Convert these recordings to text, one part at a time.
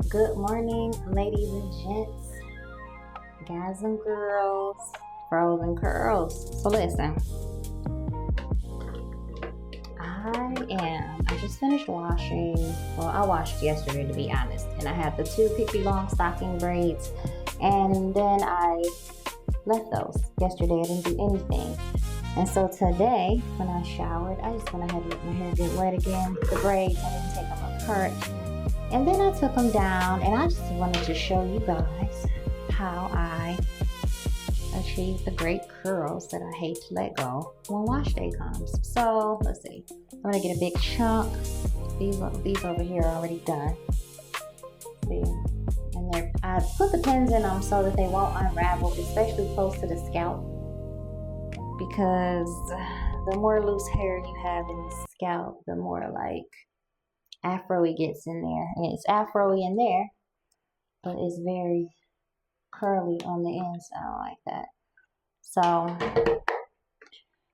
Good morning, ladies and gents, guys and girls, pros and curls. So listen, I just finished washing. Well, I washed yesterday to be honest, and I had the two picky long stocking braids, and then I left those. Yesterday I didn't do anything. And so today, when I showered, I just went ahead and let my hair get wet again. The braids, I didn't take them apart. And then I took them down, and I just wanted to show you guys how I achieve the great curls that I hate to let go when wash day comes. So let's see. I'm gonna get a big chunk. These over here are already done. See, and I put the pins in them so that they won't unravel, especially close to the scalp, because the more loose hair you have in the scalp, the more like afro-y gets in there. And it's afro-y in there, but it's very curly on the inside like that. So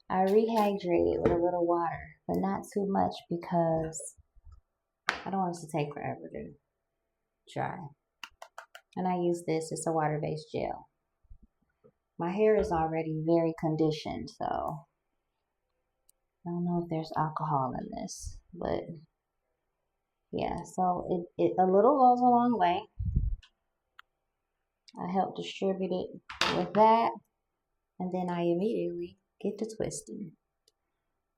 I rehydrate it with a little water, but not too much because I don't want it to take forever to dry. And I use this, it's a water-based gel. My hair is already very conditioned, so I don't know if there's alcohol in this, but yeah, so it a little goes a long way. I help distribute it with that, and then I immediately get to twisting.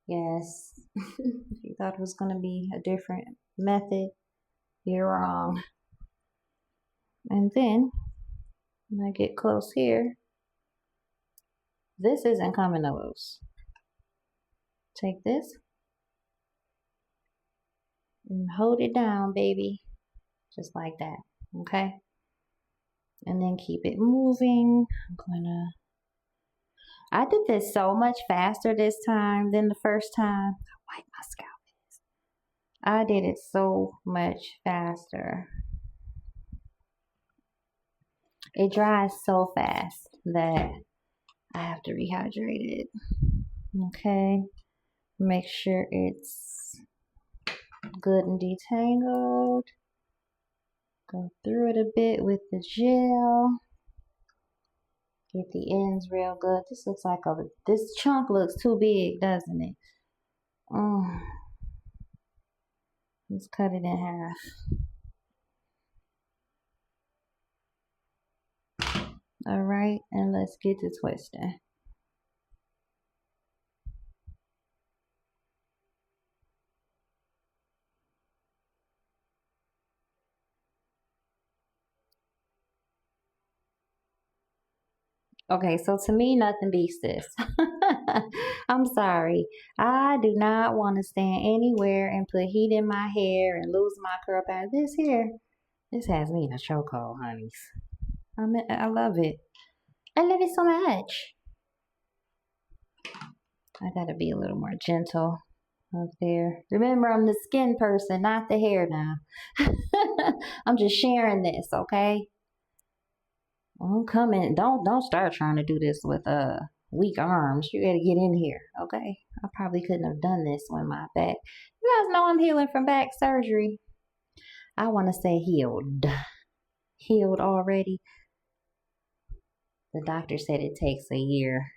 Yes, if you thought it was going to be a different method, you're wrong. And then when I get close here, this isn't coming to loose. Take this and hold it down, baby, just like that, okay? And then keep it moving. I did this so much faster this time than the first time. How white my scalp is. I did it so much faster. It dries so fast that I have to rehydrate it. Okay. Make sure it's good and detangled. Go through it a bit with the gel. Get the ends real good. This chunk looks too big, doesn't it? Let's cut it in half. All right, and let's get to twisting. Okay, so to me, nothing beats this. I'm sorry. I do not want to stand anywhere and put heat in my hair and lose my curl pattern. This has me in a chokehold, honeys. I love it. I love it so much. I gotta be a little more gentle up there. Remember, I'm the skin person, not the hair now. I'm just sharing this, okay? Don't come in. Don't start trying to do this with weak arms. You gotta get in here, okay? I probably couldn't have done this with my back. You guys know I'm healing from back surgery. I want to say healed. Healed already. The doctor said it takes a year.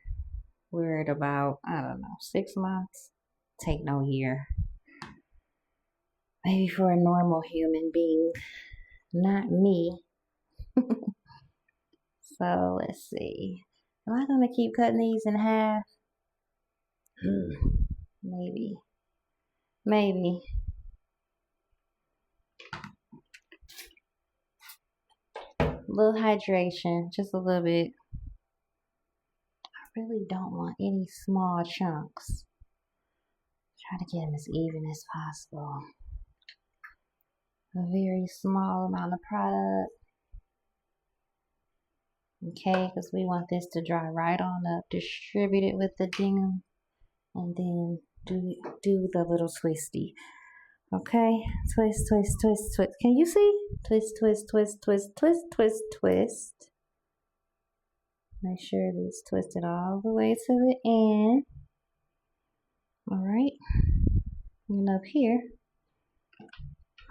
We're at about, I don't know, 6 months. Take no year. Maybe for a normal human being, not me. So let's see. Am I gonna keep cutting these in half? Maybe. A little hydration, just a little bit. I really don't want any small chunks. Try to get them as even as possible. A very small amount of product. Okay, because we want this to dry right on up. Distribute it with the gingham, and then do the little twisty. Okay, twist, twist, twist, twist. Can you see? Twist, twist, twist, twist, twist, twist, twist. Make sure that it's twisted all the way to the end. All right, and up here,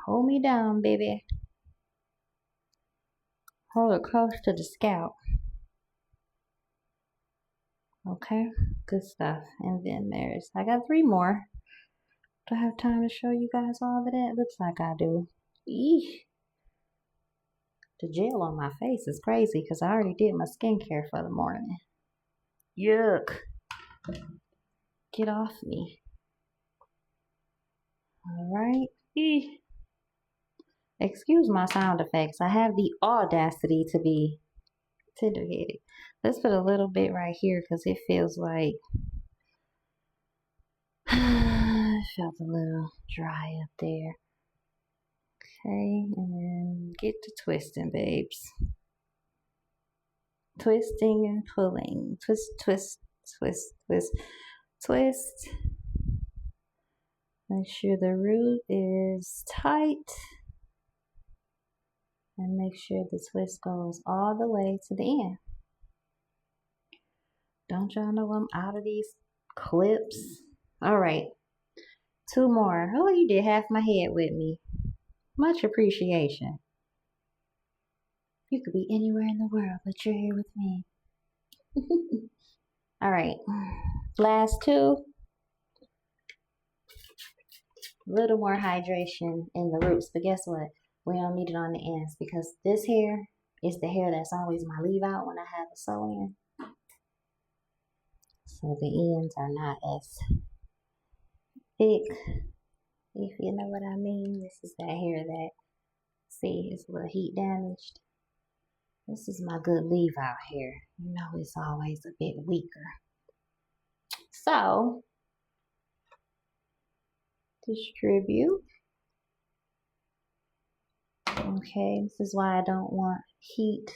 hold me down, baby. Hold it close to the scalp. Okay, good stuff. And then I got 3 more. Do I have time to show you guys all of that? Looks like I do. Eesh. The gel on my face is crazy because I already did my skincare for the morning. Yuck. Get off me. Alright. Excuse my sound effects. I have the audacity to be tender-headed. Let's put a little bit right here because it feels like it felt a little dry up there. Okay, and then get to twisting, babes. Twisting and pulling. Twist, twist, twist, twist, twist. Make sure the root is tight. And make sure the twist goes all the way to the end. Don't y'all know I'm out of these clips? Alright. 2 more. Oh, you did half my head with me. Much appreciation. You could be anywhere in the world, but you're here with me. Alright. Last 2. A little more hydration in the roots. But guess what? We don't need it on the ends because this hair is the hair that's always my leave out when I have a sew-in. So the ends are not as thick, if you know what I mean. This is that hair that, see, it's a little heat damaged. This is my good leave out hair. You know, it's always a bit weaker. So, distribute. Okay, this is why I don't want heat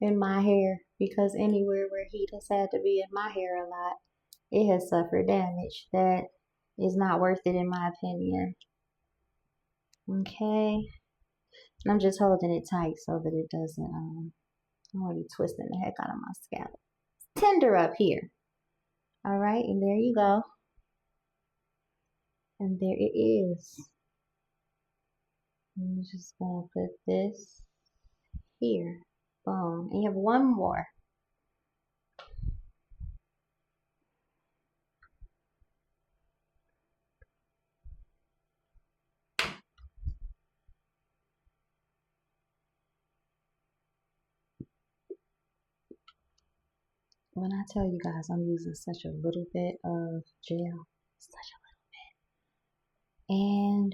in my hair, because anywhere where heat has had to be in my hair a lot, it has suffered damage that is not worth it in my opinion. Okay, and I'm just holding it tight so that it doesn't, I'm already twisting the heck out of my scalp. It's tender up here. All right, and there you go. And there it is. I'm just gonna put this here. Boom. And you have 1 more. When I tell you guys I'm using such a little bit of gel, such a little bit. And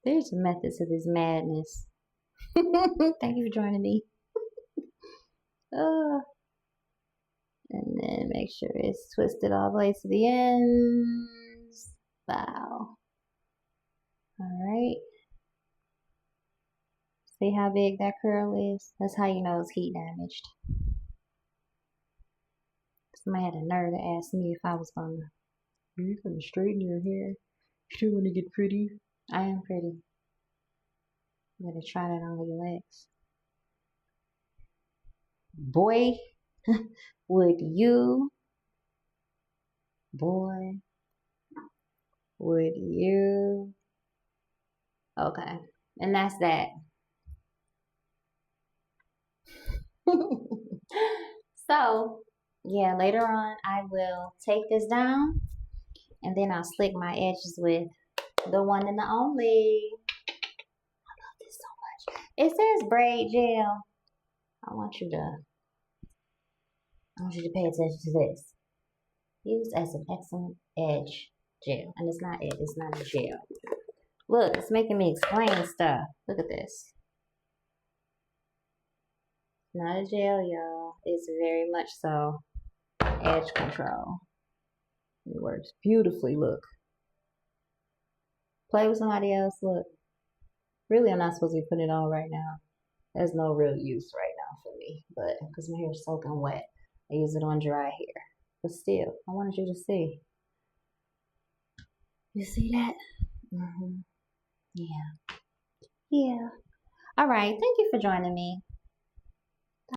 there's a method to this madness. Thank you for joining me. And then make sure it's twisted all the way to the ends. Wow. Alright. See how big that curl is? That's how you know it's heat damaged. Somebody had a nerve to ask me if I was gonna, are you gonna straighten your hair? You still wanna get pretty? I am pretty. You gotta try that on your legs. Boy, would you? Boy, would you? Okay, and that's that. So, yeah, later on I will take this down and then I'll slick my edges with the one and the only. I love this so much. It says braid gel. I want you to pay attention to this. Used as an excellent edge gel. And it's not a gel. Look, it's making me explain stuff. Look at this. Not a gel, y'all. It's very much so edge control. It works beautifully, look. Play with somebody else, look. Really, I'm not supposed to be putting it on right now. There's no real use right now for me. But, because my hair is soaking wet, I use it on dry hair. But still, I wanted you to see. You see that? Yeah. Yeah. All right. Thank you for joining me.